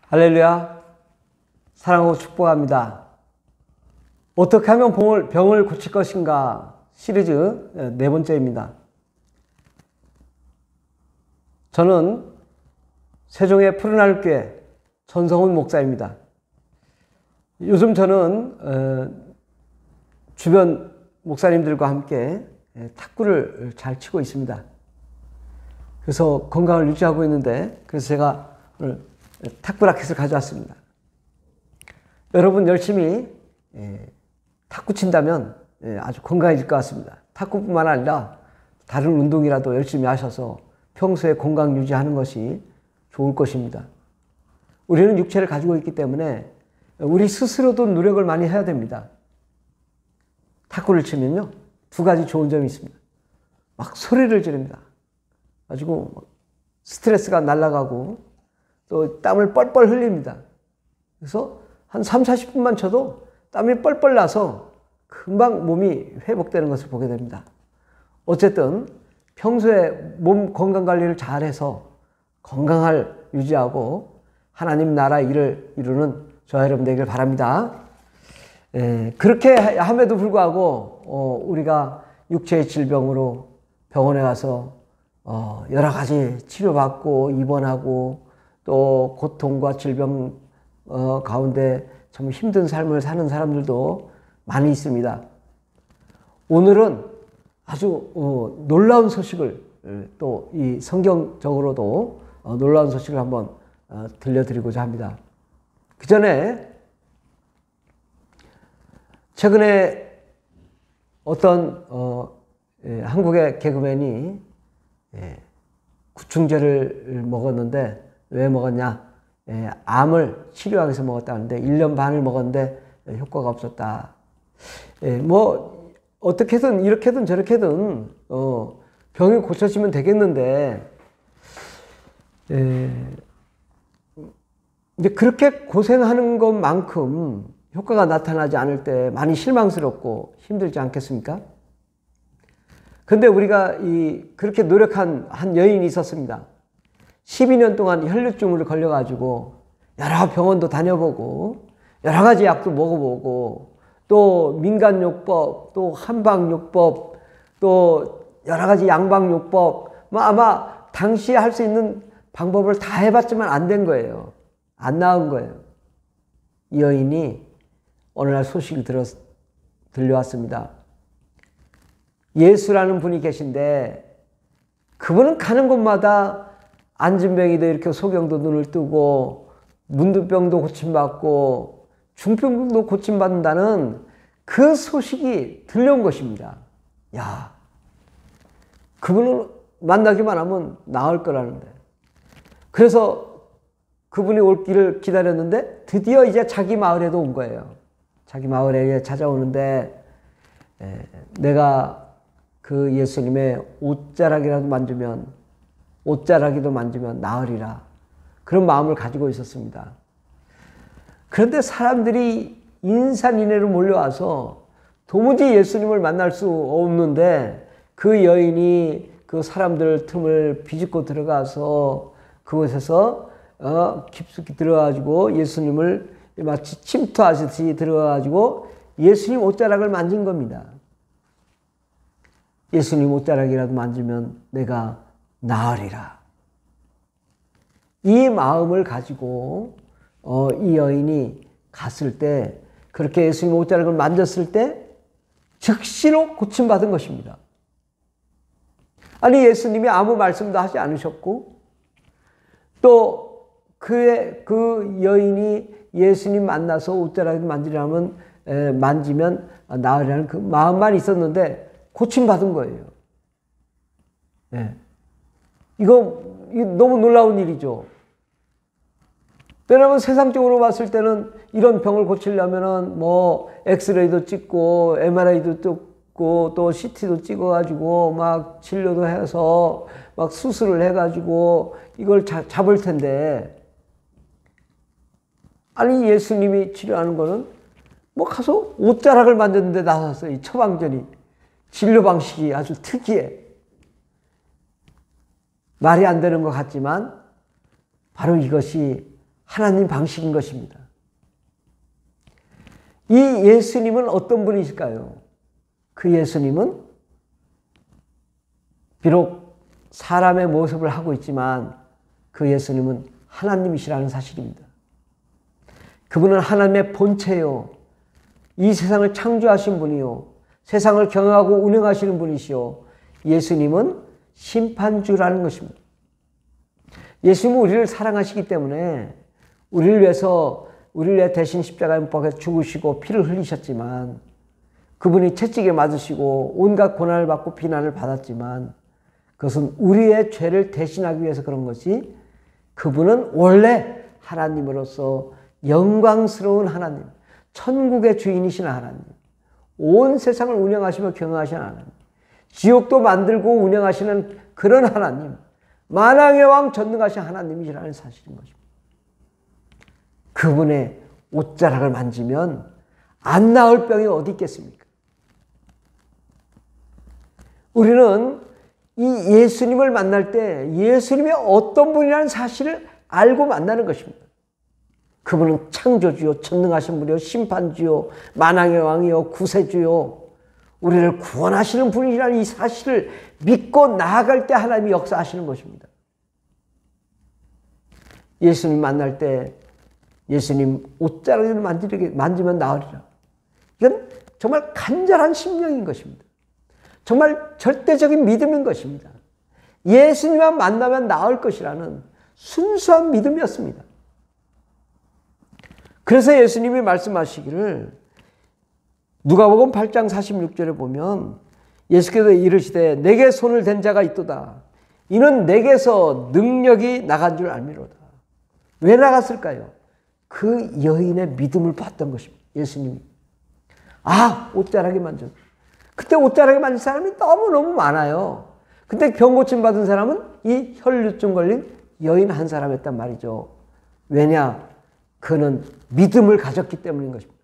할렐루야. 사랑하고 축복합니다. 어떻게 하면 병을 고칠 것인가 시리즈 네 번째입니다. 저는 세종의 푸른하늘 교회 전성훈 목사입니다. 요즘 저는 주변 목사님들과 함께 탁구를 잘 치고 있습니다. 그래서 건강을 유지하고 있는데, 그래서 제가 오늘 탁구 라켓을 가져왔습니다. 여러분 열심히 탁구 친다면 아주 건강해질 것 같습니다. 탁구뿐만 아니라 다른 운동이라도 열심히 하셔서 평소에 건강 유지하는 것이 좋을 것입니다. 우리는 육체를 가지고 있기 때문에 우리 스스로도 노력을 많이 해야 됩니다. 탁구를 치면요, 두 가지 좋은 점이 있습니다. 막 소리를 지릅니다. 가지고 스트레스가 날아가고 또 땀을 뻘뻘 흘립니다. 그래서 한 3, 40분만 쳐도 땀이 뻘뻘 나서 금방 몸이 회복되는 것을 보게 됩니다. 어쨌든 평소에 몸 건강 관리를 잘해서 건강을 유지하고 하나님 나라 일을 이루는 저와 여러분 되길 바랍니다. 그렇게 함에도 불구하고 우리가 육체의 질병으로 병원에 가서 여러 가지 치료받고 입원하고 또 고통과 질병 가운데 참 힘든 삶을 사는 사람들도 많이 있습니다. 오늘은 아주 놀라운 소식을, 또 이 성경적으로도 놀라운 소식을 한번 들려드리고자 합니다. 그 전에 최근에 어떤 한국의 개그맨이 구충제를 먹었는데, 왜 먹었냐? 암을 치료하기 위해서 먹었다는데 1년 반을 먹었는데 효과가 없었다. 뭐 어떻게든 이렇게든 저렇게든 병이 고쳐지면 되겠는데, 이제 그렇게 고생하는 것만큼 효과가 나타나지 않을 때 많이 실망스럽고 힘들지 않겠습니까? 근데 우리가 그렇게 노력한 한 여인이 있었습니다. 12년 동안 혈류증으로 걸려가지고 여러 병원도 다녀보고 여러 가지 약도 먹어보고 또 민간요법, 또 한방요법, 또 여러 가지 양방요법, 아마 당시에 할 수 있는 방법을 다 해봤지만 안 된 거예요. 안 나은 거예요. 이 여인이 어느 날 소식이 들려왔습니다. 예수라는 분이 계신데 그분은 가는 곳마다 안진병이도 이렇게 소경도 눈을 뜨고 문둥병도 고침받고 중풍도 고침받는다는 그 소식이 들려온 것입니다. 야, 그분을 만나기만 하면 나을 거라는데. 그래서 그분이 올 길을 기다렸는데 드디어 이제 자기 마을에도 온 거예요. 자기 마을에 찾아오는데 내가 그 예수님의 옷자락이라도 만지면 나으리라. 그런 마음을 가지고 있었습니다. 그런데 사람들이 인산인해로 몰려와서 도무지 예수님을 만날 수 없는데 그 여인이 그 사람들 틈을 비집고 들어가서 그곳에서 깊숙이 들어가지고 예수님을 마치 침투하듯이 들어가가지고 예수님 옷자락을 만진 겁니다. 예수님 옷자락이라도 만지면 내가 나으리라. 이 마음을 가지고 이 여인이 갔을 때, 그렇게 예수님 옷자락을 만졌을 때 즉시로 고침받은 것입니다. 아니, 예수님이 아무 말씀도 하지 않으셨고 또 그 여인이 예수님 만나서 옷자락을 만지면 나으리라는 그 마음만 있었는데 고침받은 거예요. 이거 너무 놀라운 일이죠. 왜냐하면 세상적으로 봤을 때는 이런 병을 고치려면은 뭐 엑스레이도 찍고 MRI도 찍고 또 CT도 찍어가지고 막 진료도 해서 막 수술을 해가지고 이걸 잡을 텐데, 아니 예수님이 치료하는 거는 뭐 가서 옷자락을 만졌는데 나서서 이 처방전이, 진료 방식이 아주 특이해. 말이 안 되는 것 같지만 바로 이것이 하나님 방식인 것입니다. 이 예수님은 어떤 분이실까요? 그 예수님은 비록 사람의 모습을 하고 있지만 그 예수님은 하나님이시라는 사실입니다. 그분은 하나님의 본체요, 이 세상을 창조하신 분이요, 세상을 경영하고 운영하시는 분이시요, 예수님은 심판주라는 것입니다. 예수님은 우리를 사랑하시기 때문에 우리를 위해 대신 십자가에 못 박혀 죽으시고 피를 흘리셨지만, 그분이 채찍에 맞으시고 온갖 고난을 받고 비난을 받았지만 그것은 우리의 죄를 대신하기 위해서 그런 것이, 그분은 원래 하나님으로서 영광스러운 하나님, 천국의 주인이신 하나님, 온 세상을 운영하시며 경영하시는 하나님, 지옥도 만들고 운영하시는 그런 하나님, 만왕의 왕 전능하신 하나님이시라는 사실인 것입니다. 그분의 옷자락을 만지면 안 나을 병이 어디 있겠습니까? 우리는 이 예수님을 만날 때 예수님이 어떤 분이라는 사실을 알고 만나는 것입니다. 그분은 창조주요, 전능하신 분이요, 심판주요, 만왕의 왕이요, 구세주요, 우리를 구원하시는 분이라는 이 사실을 믿고 나아갈 때 하나님이 역사하시는 것입니다. 예수님 만날 때 예수님 옷자락을 만지면 나으리라. 이건 정말 간절한 심령인 것입니다. 정말 절대적인 믿음인 것입니다. 예수님만 만나면 나을 것이라는 순수한 믿음이었습니다. 그래서 예수님이 말씀하시기를 누가복음 8장 46절에 보면 예수께서 이르시되 내게 손을 댄 자가 있도다. 이는 내게서 능력이 나간 줄 알미로다. 왜 나갔을까요? 그 여인의 믿음을 봤던 것입니다. 예수님이. 옷자락에 만졌다. 그때 옷자락에 만진 사람이 너무너무 많아요. 근데 병 고침 받은 사람은 이 혈류증 걸린 여인 한 사람이었단 말이죠. 왜냐? 그는 믿음을 가졌기 때문인 것입니다.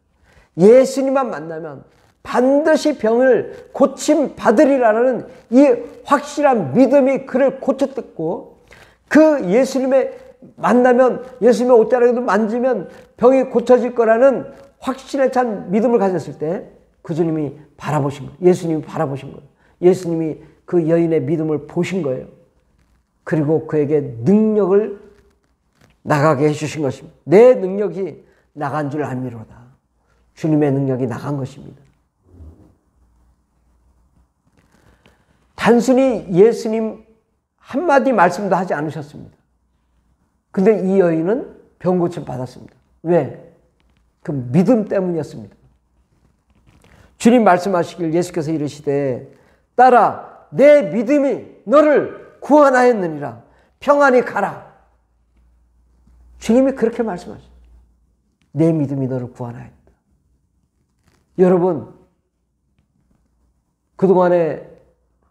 예수님만 만나면 반드시 병을 고침 받으리라는 이 확실한 믿음이 그를 고쳤고, 그 예수님의 만나면, 예수님의 옷자락에도 만지면 병이 고쳐질 거라는 확신에 찬 믿음을 가졌을 때 그 주님이 바라보신 거예요. 예수님이 바라보신 거예요. 예수님이 그 여인의 믿음을 보신 거예요. 그리고 그에게 능력을 나가게 해주신 것입니다. 내 능력이 나간 줄 알미로다. 주님의 능력이 나간 것입니다. 단순히 예수님 한마디 말씀도 하지 않으셨습니다. 근데 이 여인은 병 고침 받았습니다. 왜? 그 믿음 때문이었습니다. 주님 말씀하시길 예수께서 이르시되 딸아 내 믿음이 너를 구원하였느니라. 평안히 가라. 주님이 그렇게 말씀하셨어요. 내 믿음이 너를 구원하였다. 여러분, 그동안에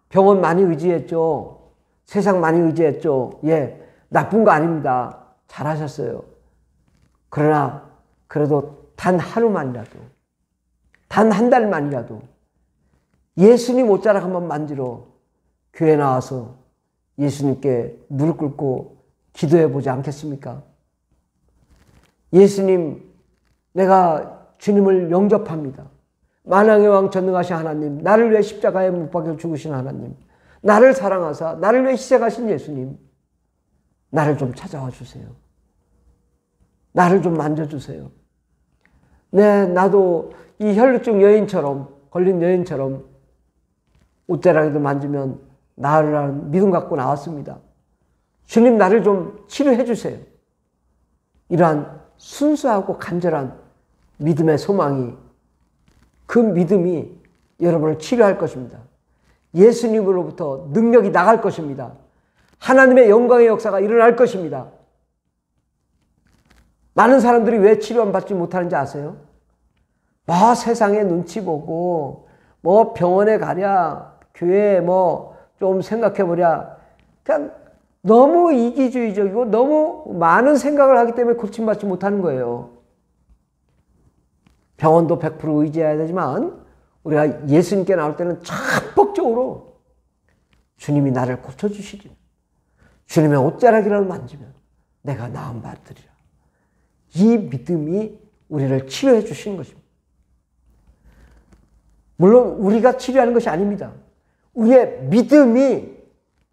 병원 많이 의지했죠. 세상 많이 의지했죠. 나쁜 거 아닙니다. 잘하셨어요. 그러나 그래도 단 하루만이라도, 단 한 달만이라도 예수님 옷자락 한번 만지러 교회 나와서 예수님께 무릎 꿇고 기도해 보지 않겠습니까? 예수님, 내가 주님을 영접합니다. 만왕의 왕 전능하신 하나님, 나를 위해 십자가에 못 박혀 죽으신 하나님, 나를 사랑하사 나를 위해 희생하신 예수님, 나를 좀 찾아와 주세요. 나를 좀 만져주세요. 나도 이 혈루증 여인처럼, 걸린 여인처럼 옷자락에도 만지면 나으리라는 믿음 갖고 나왔습니다. 주님, 나를 좀 치료해 주세요. 이러한 순수하고 간절한 믿음의 소망이, 그 믿음이 여러분을 치료할 것입니다. 예수님으로부터 능력이 나갈 것입니다. 하나님의 영광의 역사가 일어날 것입니다. 많은 사람들이 왜 치료받지 못하는지 아세요? 세상에 눈치 보고, 병원에 가랴, 교회에 좀 생각해보랴, 그냥 너무 이기주의적이고 너무 많은 생각을 하기 때문에 고침받지 못하는 거예요. 병원도 100% 의지해야 되지만 우리가 예수님께 나올 때는 적극적으로 주님이 나를 고쳐주시리. 주님의 옷자락이라도 만지면 내가 나음 받으리라. 이 믿음이 우리를 치료해 주시는 것입니다. 물론 우리가 치료하는 것이 아닙니다. 우리의 믿음이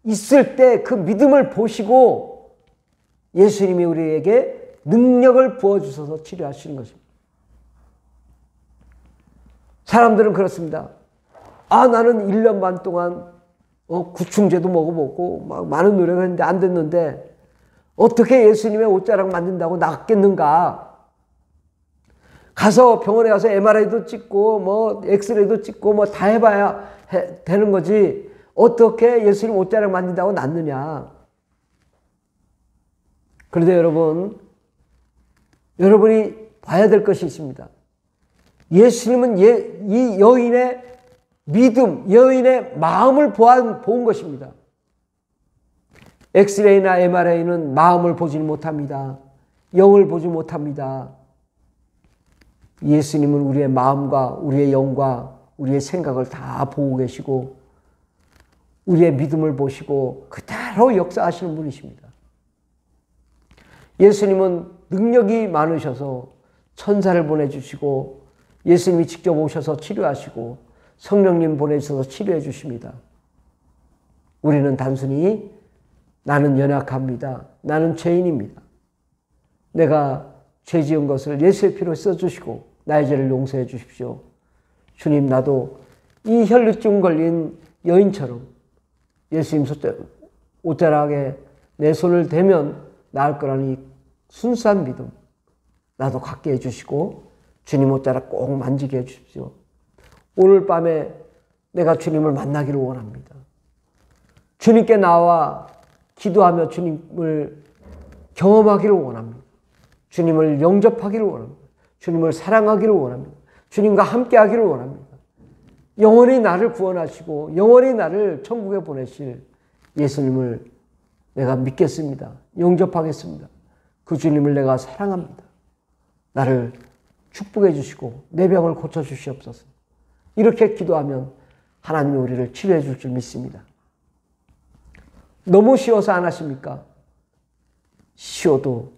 있을 때 그 믿음을 보시고 예수님이 우리에게 능력을 부어주셔서 치료하시는 것입니다. 사람들은 그렇습니다. 나는 1년 반 동안 구충제도 먹어보고 막 많은 노력을 했는데 안 됐는데 어떻게 예수님의 옷자락 만든다고 낫겠는가? 가서 병원에 가서 MRI도 찍고 뭐 엑스레이도 찍고 뭐 다 해봐야 되는 거지 어떻게 예수님 옷자락 만든다고 낫느냐? 그런데 여러분이 봐야 될 것이 있습니다. 예수님은 이 여인의 믿음, 여인의 마음을 본 것입니다. 엑스레이나 MRI는 마음을 보지 못합니다. 영을 보지 못합니다. 예수님은 우리의 마음과 우리의 영과 우리의 생각을 다 보고 계시고 우리의 믿음을 보시고 그대로 역사하시는 분이십니다. 예수님은 능력이 많으셔서 천사를 보내주시고 예수님이 직접 오셔서 치료하시고 성령님 보내주셔서 치료해 주십니다. 우리는 단순히 나는 연약합니다. 나는 죄인입니다. 내가 죄 지은 것을 예수의 피로 써주시고 나의 죄를 용서해 주십시오. 주님, 나도 이 혈루증 걸린 여인처럼 예수님 옷자락에 내 손을 대면 나을 거라니 순수한 믿음 나도 갖게 해주시고 주님 옷자락 꼭 만지게 해주십시오. 오늘 밤에 내가 주님을 만나기를 원합니다. 주님께 나와 기도하며 주님을 경험하기를 원합니다. 주님을 영접하기를 원합니다. 주님을 사랑하기를 원합니다. 주님과 함께하기를 원합니다. 영원히 나를 구원하시고 영원히 나를 천국에 보내실 예수님을 내가 믿겠습니다. 영접하겠습니다. 그 주님을 내가 사랑합니다. 나를 축복해 주시고 내 병을 고쳐 주시옵소서. 이렇게 기도하면 하나님이 우리를 치료해 줄 줄 믿습니다. 너무 쉬워서 안 하십니까? 쉬워도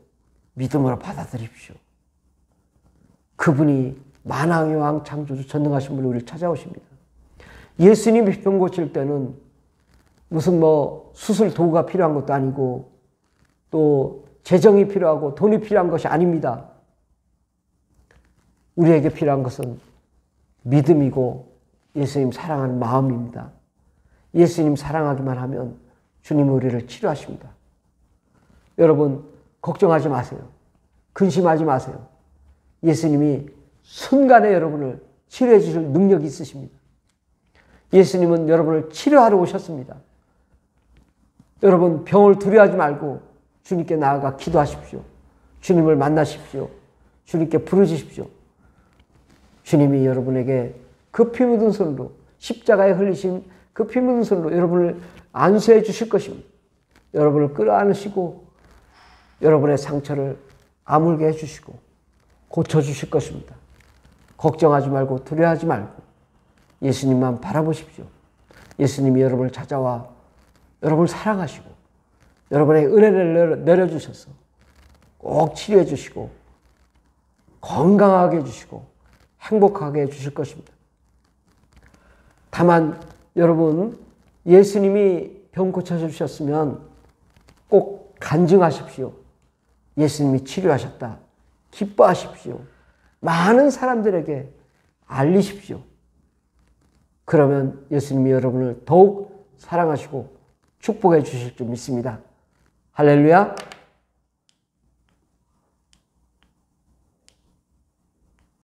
믿음으로 받아들입시오. 그분이 만왕의 왕 창조주 전능하신 분이 우리를 찾아오십니다. 예수님이 병 고칠 때는 무슨 수술 도구가 필요한 것도 아니고 또 재정이 필요하고 돈이 필요한 것이 아닙니다. 우리에게 필요한 것은 믿음이고 예수님 사랑하는 마음입니다. 예수님 사랑하기만 하면 주님은 우리를 치료하십니다. 여러분 걱정하지 마세요. 근심하지 마세요. 예수님이 순간에 여러분을 치료해 주실 능력이 있으십니다. 예수님은 여러분을 치료하러 오셨습니다. 여러분 병을 두려워하지 말고 주님께 나아가 기도하십시오. 주님을 만나십시오. 주님께 부르짖으십시오. 주님이 여러분에게 그 피 묻은 손으로 십자가에 흘리신 그 피 묻은 손으로 여러분을 안수해 주실 것입니다. 여러분을 끌어안으시고 여러분의 상처를 아물게 해주시고 고쳐주실 것입니다. 걱정하지 말고 두려워하지 말고 예수님만 바라보십시오. 예수님이 여러분을 찾아와 여러분을 사랑하시고 여러분의 은혜를 내려주셔서 꼭 치료해 주시고 건강하게 해주시고 행복하게 해주실 것입니다. 다만 여러분 예수님이 병 고쳐주셨으면 꼭 간증하십시오. 예수님이 치료하셨다. 기뻐하십시오. 많은 사람들에게 알리십시오. 그러면 예수님이 여러분을 더욱 사랑하시고 축복해 주실 줄 믿습니다. 할렐루야.